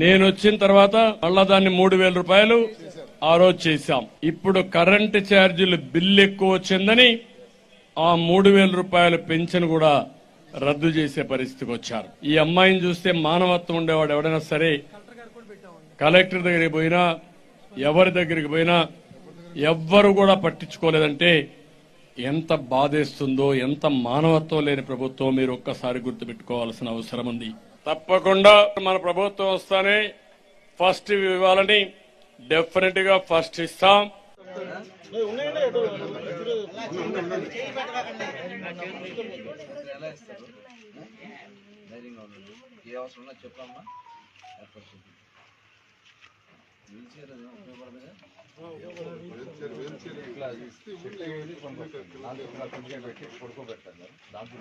నేను వచ్చిన తర్వాత మళ్ళా దాన్ని 3,000 రూపాయలు ఆ రోజు చేశాం. ఇప్పుడు కరెంటు ఛార్జీలు బిల్లు ఎక్కువ వచ్చిందని ఆ 3,000 రూపాయల పెన్షన్ కూడా రద్దు చేసే పరిస్థితికి వచ్చారు. ఈ అమ్మాయిని చూస్తే మానవత్వం ఉండేవాడు ఎవడైనా సరే కలెక్టర్ దగ్గరికి పోయినా ఎవరి దగ్గరికి పోయినా ఎవ్వరు కూడా పట్టించుకోలేదంటే ఎంత బాధేస్తుందో, ఎంత మానవత్వం లేని ప్రభుత్వం మీరు ఒక్కసారి గుర్తుపెట్టుకోవాల్సిన అవసరం ఉంది. తప్పకుండా మన ప్రభుత్వం వస్తానే ఫస్ట్ ఇవ్వాలని డెఫినెట్ గా ఫస్ట్ ఇస్తాం. పడుకోబెట్టాను దాంట్లో